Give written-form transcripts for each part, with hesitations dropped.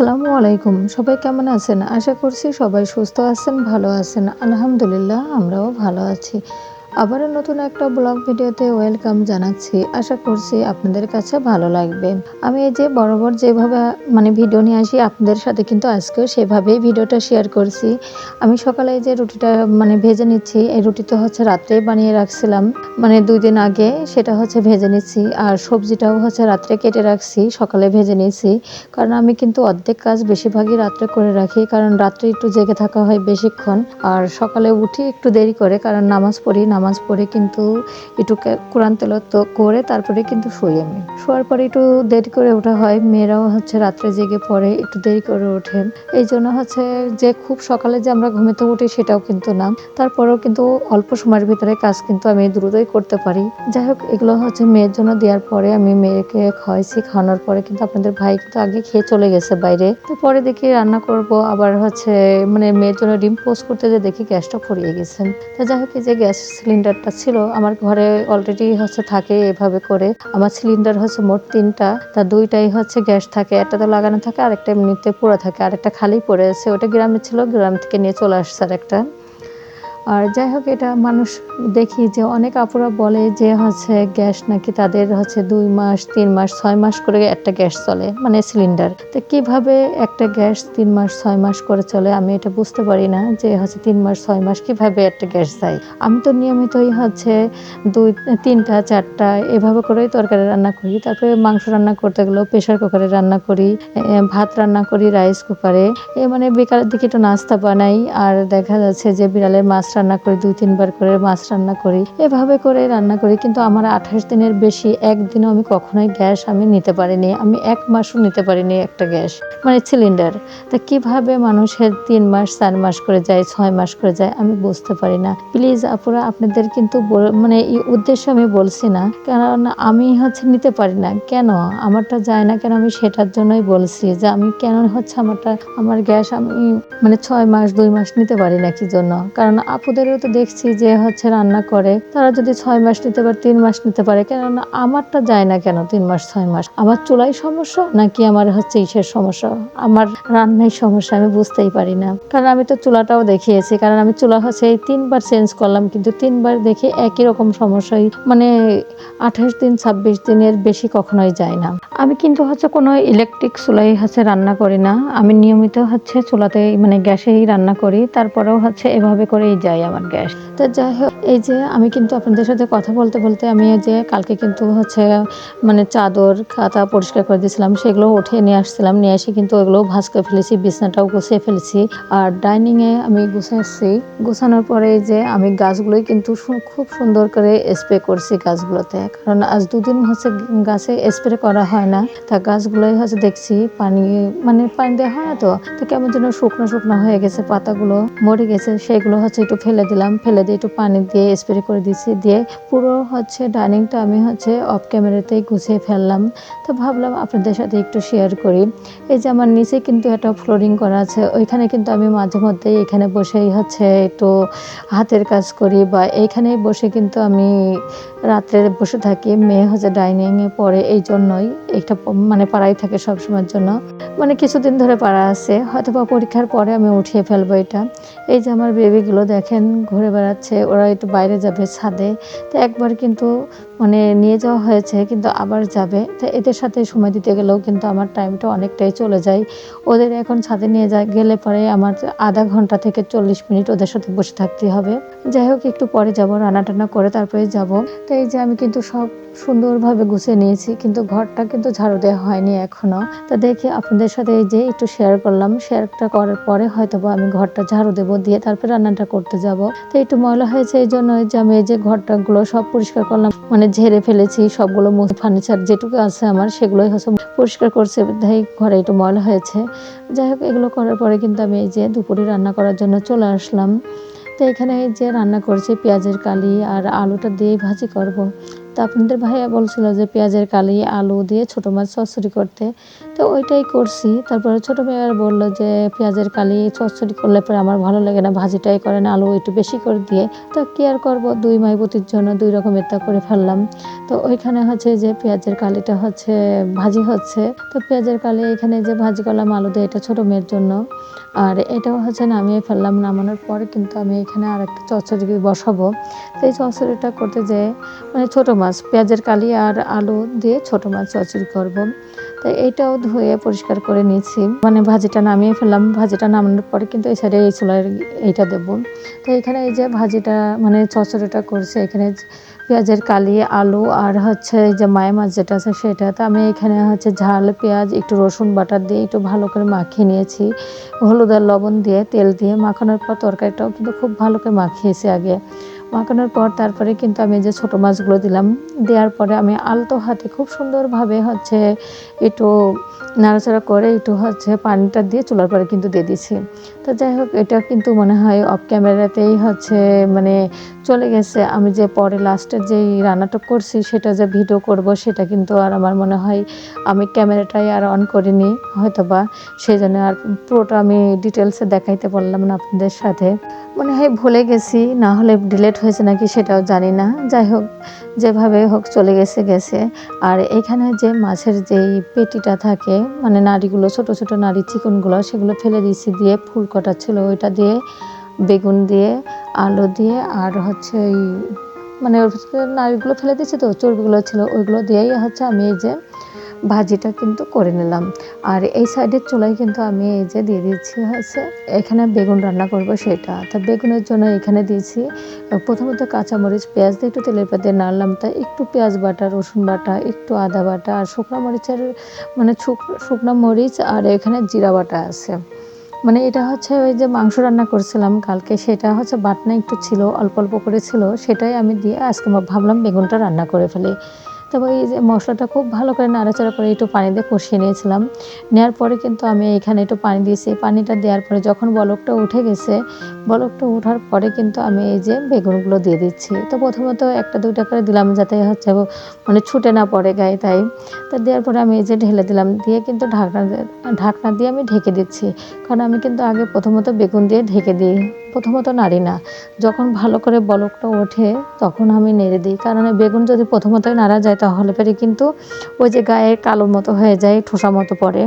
আসসালামু আলাইকুম। সবাই কেমন আছেন? আশা করছি সবাই সুস্থ আছেন, ভালো আছেন। আলহামদুলিল্লাহ আমরাও ভালো আছি। আবারও নতুন একটা ব্লগ ভিডিওতে ওয়েলকাম জানাচ্ছি। আশা করছি আপনাদের কাছে ভালো লাগবে। আমি এই যে বরাবর যেভাবে ভিডিও নিয়ে আসি আপনাদের সাথে কিন্তু আজকেও সেভাবেই ভিডিওটা শেয়ার করছি। আমি সকালে এই যে রুটিটা ভেজে নিচ্ছি। এই রুটিটা হচ্ছে রাত্রেই বানিয়ে রাখছিলাম। ২ দিন আগে সেটা হচ্ছে ভেজে নিচ্ছি। আর সবজিটাও হচ্ছে রাত্রে কেটে রাখছি, সকালে ভেজে নিয়েছি। কারণ আমি কিন্তু অর্ধেক কাজ বেশিরভাগই রাত্রে করে রাখি, কারণ রাত্রে একটু জেগে থাকা হয় বেশিক্ষণ। আর সকালে উঠি একটু দেরি করে, কারণ নামাজ পড়ে কিন্তু একটু কোরআন তেলাওয়াত করে তারপরে কিন্তু শুই আমি। শোয়ার পরে একটু দেরি করে ওঠা হয়, মেয়েরাও হচ্ছে রাত্রে জেগে পড়ে, একটু দেরি করে ওঠে। এই জন্য হচ্ছে যে খুব সকালে যে আমরা ঘুমিতে উঠি সেটাও কিন্তু না, তারপরেও কিন্তু অল্প সময়ের ভিতরে কাজ কিন্তু আমি দ্রুতই করতে পারি। যাই হোক, এগুলো হচ্ছে মেয়ের জন্য দেওয়ার পরে আমি মেয়েকে খাওয়াইছি। খাওয়ানোর পরে কিন্তু আপনাদের ভাই কিন্তু আগে খেয়ে চলে গেছে বাইরে। তো পরে দেখি রান্না করব, আবার হচ্ছে মেয়ের জন্য ডিম পোস্ট করতে যে দেখি গ্যাসটা ফুরিয়ে গেছে। তো যাই হোক, এই যে গ্যাস সিলিন্ডারটা ছিল আমার ঘরে অলরেডি হচ্ছে থাকে এভাবে করে। আমার সিলিন্ডার হচ্ছে মোট 3টা, তা 2টাই হচ্ছে গ্যাস থাকে, একটা তো লাগানো থাকে আর একটা এমনিতে পোড়া থাকে, আর একটা খালি পড়ে আছে। ওটা গ্রামে ছিল, গ্রাম থেকে নিয়ে চলে আসছে আর একটা। আর যাই হোক, এটা মানুষ দেখি যে অনেক আপুরা বলে যে হচ্ছে গ্যাস নাকি তাদের হচ্ছে 2 মাস 3 মাস 6 মাস করে একটা গ্যাস চলে, সিলিন্ডার। তো কিভাবে একটা গ্যাস 3 মাস 6 মাস করে চলে আমি এটা বুঝতে পারি না, যে হচ্ছে 3 মাস 6 মাস কিভাবে একটা গ্যাস যায়। আমি তো নিয়মিতই হচ্ছে 2 3টা 4টা এভাবে করেই তরকারি রান্না করি। তারপরে মাংস রান্না করতে গেলেও প্রেসার কুকারে রান্না করি, ভাত রান্না করি রাইস কুকারে। বিকালের দিকে একটু নাস্তা বানাই, আর দেখা যাচ্ছে যে বিড়ালের মাছ রান্না করি, 2-3 বার করে মাছ রান্না করি, এভাবে করে রান্না করি। কিন্তু আমার 28 দিনের বেশি একদিনও আমি কখনোই গ্যাস আমি নিতে পারিনি। আমি 1 মাসও নিতে পারিনি একটা গ্যাস, সিলিন্ডার। তা কিভাবে মানুষের 3 মাস 4 মাস করে যায়, 6 মাস করে যায় আমি বুঝতে পারি না। প্লিজ আপুরা, আপনাদের কিন্তু এই উদ্দেশ্যে আমি বলছি না, কারণ আমি হচ্ছে নিতে পারি না। কেন আমারটা যায় না কেন, আমি সেটার জন্যই বলছি যে আমি কেন হচ্ছে আমার গ্যাস আমি 6 মাস 2 মাস নিতে পারি না কি জন্য। কারণ আপুদেরও তো দেখছি যে হচ্ছে রান্না করে, তারা যদি 6 মাস নিতে পারে 3 মাস নিতে পারে, কেননা আমারটা যায় না কেন 3 মাস 6 মাস। আমার চুলাই সমস্যা নাকি আমার হচ্ছে ইসের সমস্যা, আমার রান্নায় সমস্যা, আমি বুঝতেই পারি না। কারণ আমি তো চুলাটাও দেখিয়েছি, কারণ আমি চুলা হচ্ছে এই 3বার চেঞ্জ করলাম, কিন্তু 3বার দেখে একই রকম সমস্যাই 28 দিন 26 দিনের বেশি কখনোই যায় না। আমি কিন্তু হচ্ছে কোনো ইলেকট্রিক চুলাই হচ্ছে রান্না করি না, আমি নিয়মিত হচ্ছে চুলাতেই গ্যাসেই রান্না করি। তারপরেও হচ্ছে এভাবে করেই যায় আমার গ্যাস। তো যাই হোক, এই যে আমি কিন্তু আপনাদের সাথে কথা বলতে বলতে আমি এই যে কালকে কিন্তু হচ্ছে চাদর খাতা পরিষ্কার করে দিয়েছিলাম, সেগুলো উঠিয়ে নিয়ে আসছিলাম, নিয়ে এসে কিন্তু ওগুলোও ভাঁজ করে ফেলেছি, বিছনাটাও গুছিয়ে ফেলেছি। আর ডাইনিংয়ে আমি গুছাচ্ছি, গুছানোর পরে এই যে আমি গাছগুলোই কিন্তু খুব সুন্দর করে স্প্রে করছি গাছগুলোতে, কারণ আজ 2 দিন হচ্ছে গাছে স্প্রে করা হয় না। তা গাছগুলোই হচ্ছে দেখছি পানি পানি দেওয়া হয় না, তো কেমন যেন শুকনো শুকনো হয়ে গেছে, পাতাগুলো মরে গেছে। সেগুলো হচ্ছে একটু ফেলে দিলাম, ফেলে দিয়ে একটু পানি দিয়ে স্প্রে করে দিচ্ছি, দিয়ে পুরো হচ্ছে ডাইনিংটা আমি হচ্ছে অফ ক্যামেরাতেই গুছিয়ে ফেললাম। তো ভাবলাম আপনাদের সাথে একটু শেয়ার করি। এই যে আমার নিচে কিন্তু একটা ফ্লোরিং করা আছে, ওইখানে কিন্তু আমি মাঝে মধ্যেই এখানে বসেই হচ্ছে একটু হাতের কাজ করি, বা এইখানেই বসে কিন্তু আমি রাত্রে বসে থাকি। মেয়ে হচ্ছে ডাইনিংয়ে পড়ে, এই জন্যই একটা পাড়াই থাকে সবসময়ের জন্য, কিছুদিন ধরে পাড়া আছে, হয়তো বা পরীক্ষার পরে আমি উঠিয়ে ফেলবো এটা। এই যে আমার বেবিগুলো দেখেন ঘুরে বেড়াচ্ছে, ওরা একটু বাইরে যাবে ছাদে। তো একবার কিন্তু নিয়ে যাওয়া হয়েছে, কিন্তু আবার যাবে। তো এদের সাথে সময় দিতে গেলেও কিন্তু আমার টাইমটা অনেকটাই চলে যায়। ওদের এখন ছাদে নিয়ে গেলে পরে আমার আধা ঘন্টা থেকে 40 মিনিট ওদের সাথে বসে থাকতে হবে। যাই হোক, একটু পরে যাব, রান্না টান্না করে তারপরে যাব। তো এই যে আমি কিন্তু সব সুন্দরভাবে গুছিয়ে নিয়েছি, কিন্তু ঘরটা কিন্তু ঝাড়ু দেওয়া হয়নি এখনো। তো দেখি আপনাদের সাথে এই যে একটু শেয়ার করলাম, শেয়ারটা করার পরে হয়তো বা আমি ঘরটা ঝাড়ু দেবো, দিয়ে তারপরে রান্নাটা করতে যাব। তো একটু ময়লা হয়েছে, এই জন্য যে আমি এই যে ঘরটাগুলো সব পরিষ্কার করলাম, ঝেড়ে ফেলেছি সবগুলো, ফার্নিচার যেটুকু আছে আমার সেগুলোই হচ্ছে পরিষ্কার করছে, তাই ঘরে একটু ময়লা হয়েছে। যাই হোক, এগুলো করার পরে কিন্তু আমি এই যে দুপুরে রান্না করার জন্য চলে আসলাম। তো এখানে এই যে রান্না করছি পেঁয়াজের কালি আর আলুটা দিয়ে ভাজি করব। তো আপনাদের ভাইয়া বলছিল যে পেঁয়াজের কালি আলু দিয়ে ছোটো মাছ চচ্চড়ি করতে, তো ওইটাই করছি। তারপরে ছোটো ভাইয়া বললো যে পেঁয়াজের কালি চচ্চড়ি করলে পরে আমার ভালো লাগে না, ভাজিটাই করেন, আলু একটু বেশি করে দিয়ে। তো কি আর করবো, দুই মাইবতির জন্য দুই রকমের তা করে ফেললাম। তো ওইখানে হচ্ছে যে পেঁয়াজের কালিটা হচ্ছে ভাজি হচ্ছে, তো পেঁয়াজের কালি এখানে যে ভাজি করলাম আলু দিয়ে, এটা ছোটো মেয়ের জন্য। আর এটাও হচ্ছে নামিয়ে ফেললাম। নামানোর পরে কিন্তু আমি এখানে আরেকটা চচ্চড়ি বসাবো। তো এই চচ্চড়িটা করতে যেয়ে মানে ছোটো মাছ পেঁয়াজের কালি আর আলু দিয়ে ছোটো মাছ চচ্চড়ি করব। তো এইটাও ধুয়ে পরিষ্কার করে নিয়েছি, মানে ভাজিটা নামিয়ে ফেললাম। ভাজিটা নামানোর পরে কিন্তু এই সাইডে এই চুলার এইটা দেবো। তো এখানে এই যে ভাজিটা মানে চচ্চড়িটা করছে, এখানে পেঁয়াজের কালি আলু আর হচ্ছে এই যে মায়া মাছ যেটা আছে সেটা। তো আমি এখানে হচ্ছে ঝাল পেঁয়াজ একটু রসুন বাটা দিয়ে একটু ভালো করে মাখিয়ে নিয়েছি, হলুদ আর লবণ দিয়ে তেল দিয়ে মাখানোর পর তরকারিটাও কিন্তু খুব ভালো করে মাখিয়েছি আগে। মাখানোর পর তারপরে কিন্তু আমি যে ছোটো মাছগুলো দিলাম, দেওয়ার পরে আমি আলতো হাতে খুব সুন্দরভাবে হচ্ছে একটু নাড়াচাড়া করে একটু হচ্ছে পানিটা দিয়ে চুলার পরে কিন্তু দিয়ে দিছি। তো যাই হোক, এটা কিন্তু মনে হয় অফ ক্যামেরাতেই হচ্ছে মানে চলে গেছে। আমি যে পরে লাস্টের যেই রান্নাটা করছি সেটা যে ভিডিও করব, সেটা কিন্তু আর আমার মনে হয় আমি ক্যামেরাটাই আর অন করিনি হয়তো বা, সেই জন্য আর পুরোটা আমি ডিটেলসে দেখাইতে পারলাম না আপনাদের সাথে। মনে হয় ভুলে গেছি, না হলে ডিলেট হয়েছে নাকি সেটাও জানি না। যাই হোক, যেভাবে হোক চলে গেছে। আর এখানে যে মাছের যেই পেটিটা থাকে মানে নাড়িগুলো, ছোট ছোট নাড়ি চিকনগুলো, সেগুলো ফেলে দিয়েছি, দিয়ে ফুল কটা ছিল ওইটা দিয়ে, বেগুন দিয়ে, আলু দিয়ে, আর হচ্ছে ওই মানে নাড়িগুলো ফেলে দিয়েছি, তো চর্বিগুলো ছিল ওইগুলো দিয়েই হচ্ছে আমি এই যে ভাজিটা কিন্তু করে নিলাম। আর এই সাইডের চুলায় কিন্তু আমি এই যে দিয়ে দিচ্ছি হচ্ছে এখানে বেগুন রান্না করব সেটা। তো বেগুনের জন্য এখানে দিয়েছি প্রথমত কাঁচামরিচ পেঁয়াজ দিয়ে একটু তেলের পাতে নাড়লাম, তাই একটু পেঁয়াজ বাটা, রসুন বাটা, একটু আদা বাটা, আর শুকনো মরিচের মানে শুকনো মরিচ, আর এখানে জিরা বাটা আছে। মানে এটা হচ্ছে ওই যে মাংস রান্না করছিলাম কালকে, সেটা হচ্ছে বাটনা একটু ছিল, অল্প অল্প করে ছিল, সেটাই আমি দিয়ে আজকে ভাবলাম বেগুনটা রান্না করে ফেলি। তবে এই যে মশলাটা খুব ভালো করে নাড়াচাড়া করে একটু পানি দিয়ে কষিয়ে নিয়েছিলাম। নেওয়ার পরে কিন্তু আমি এখানে একটু পানি দিয়েছি। পানিটা দেওয়ার পরে যখন বলকটা উঠে গেছে, বলকটা ওঠার পরে কিন্তু আমি এই যে বেগুনগুলো দিয়ে দিচ্ছি। তো প্রথমত একটা দুইটা করে দিলাম যাতে হচ্ছে মানে ছুটে না পড়ে গায়ে, তাই। তো দেওয়ার পরে আমি এই যে ঢেলে দিলাম, দিয়ে কিন্তু ঢাকনা দিয়ে আমি ঢেকে দিচ্ছি। কারণ আমি কিন্তু আগে প্রথমত বেগুন দিয়ে ঢেকে দিই, প্রথমত নাড়ি না। যখন ভালো করে বলকটা ওঠে তখন আমি নেড়ে দিই, কারণ বেগুন যদি প্রথমতই নাড়া যায় তাহলে পরে কিন্তু ওই যে গায়ে কালো মতো হয়ে যায়, ঠোসা মতো পড়ে।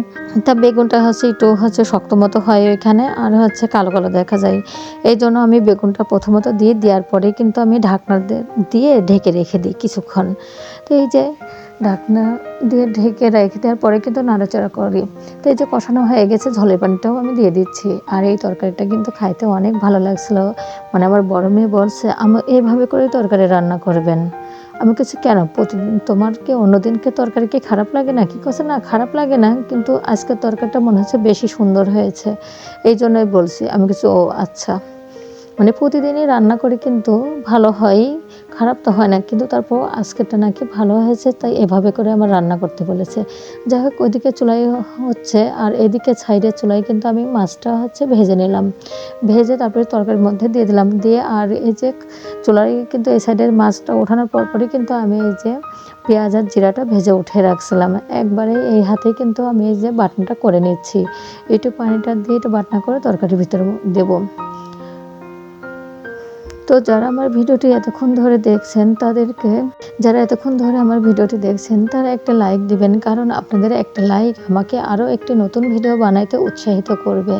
তা বেগুনটা হচ্ছে একটু হচ্ছে শক্ত মতো হয় ওইখানে, আর হচ্ছে কালো কালো দেখা যায়। এই জন্য আমি বেগুনটা প্রথমত দিয়ে দেওয়ার পরে কিন্তু আমি ঢাকনা দিয়ে ঢেকে রেখে দিই কিছুক্ষণ। তো এই যে ঢাকনা দিয়ে ঢেকে রেখে দেওয়ার পরে কিন্তু নাড়াচাড়া করি। তো এই যে কষানো হয়ে গেছে, ঝোলের পানিটাও আমি দিয়ে দিচ্ছি। আর এই তরকারিটা কিন্তু খাইতে অনেক ভালো লাগছিল। মানে আমার বড় মেয়ে বলছে, আমি এইভাবে করে তরকারি রান্না করবেন। আমি কিছু কেন, প্রতিদিন তোমার কি অন্যদিনকে তরকারি কি খারাপ লাগে না? কি করছে, না খারাপ লাগে না, কিন্তু আজকের তরকারিটা মনে হচ্ছে বেশি সুন্দর হয়েছে, এই জন্যই বলছি। আমি কিছু, ও আচ্ছা, মানে প্রতিদিনই রান্না করে কিন্তু ভালো হয়, খারাপ তো হয় না, কিন্তু তারপর আজকেরটা নাকি ভালো হয়েছে, তাই এভাবে করে আমার রান্না করতে বলেছে। যাই হোক, ওইদিকে চুলাই হচ্ছে, আর এদিকে সাইডের চুলাই কিন্তু আমি মাছটা হচ্ছে ভেজে নিলাম। ভেজে তারপরে তরকারির মধ্যে দিয়ে দিলাম, দিয়ে আর এই যে চুলাই কিন্তু এই সাইডের মাছটা ওঠানোর পরপরই কিন্তু আমি এই যে পেঁয়াজ আর জিরাটা ভেজে উঠে রাখছিলাম একবারে এই হাতেই, কিন্তু আমি এই যে বাটনাটা করে নিচ্ছি। একটু পানিটা দিয়ে একটু বাটনা করে তরকারির ভিতরে দেবো। তো যারা আমার ভিডিওটি এতক্ষণ ধরে দেখছেন যারা এতক্ষণ ধরে আমার ভিডিওটি দেখছেন তারা একটা লাইক দিবেন, কারণ আপনাদের একটা লাইক আমাকে আরও একটি নতুন ভিডিও বানাইতে উৎসাহিত করবে।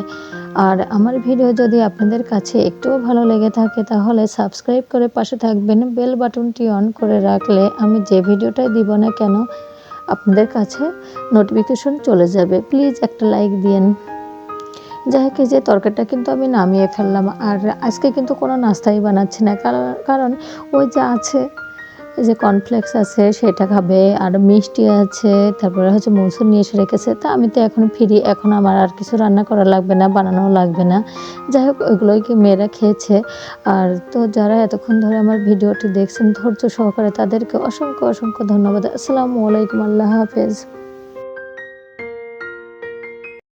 আর আমার ভিডিও যদি আপনাদের কাছে একটুও ভালো লেগে থাকে তাহলে সাবস্ক্রাইব করে পাশে থাকবেন, বেল বাটনটি অন করে রাখলে আমি যে ভিডিওটাই দিব না কেন আপনাদের কাছে নোটিফিকেশন চলে যাবে। প্লিজ একটা লাইক দিন। যাই হোক, এই যে তরকারিটা কিন্তু আমি নামিয়ে ফেললাম। আর আজকে কিন্তু কোনো নাস্তাই বানাচ্ছি না, কারণ ওই যে আছে, এই যে কর্নফ্লেক্স আছে সেটা খাবে, আর মিষ্টি আছে, তারপরে হচ্ছে মৌসুম নিয়ে এসে রেখেছে। তা আমি তো এখন ফ্রি, এখন আমার আর কিছু রান্না করা লাগবে না, বানানোও লাগবে না। যাই হোক, ওইগুলোই কি মেয়েরা খেয়েছে। আর তো যারা এতক্ষণ ধরে আমার ভিডিওটি দেখছেন ধৈর্য সহকারে, তাদেরকে অসংখ্য অসংখ্য ধন্যবাদ। আসসালামু আলাইকুম, আল্লাহ হাফেজ।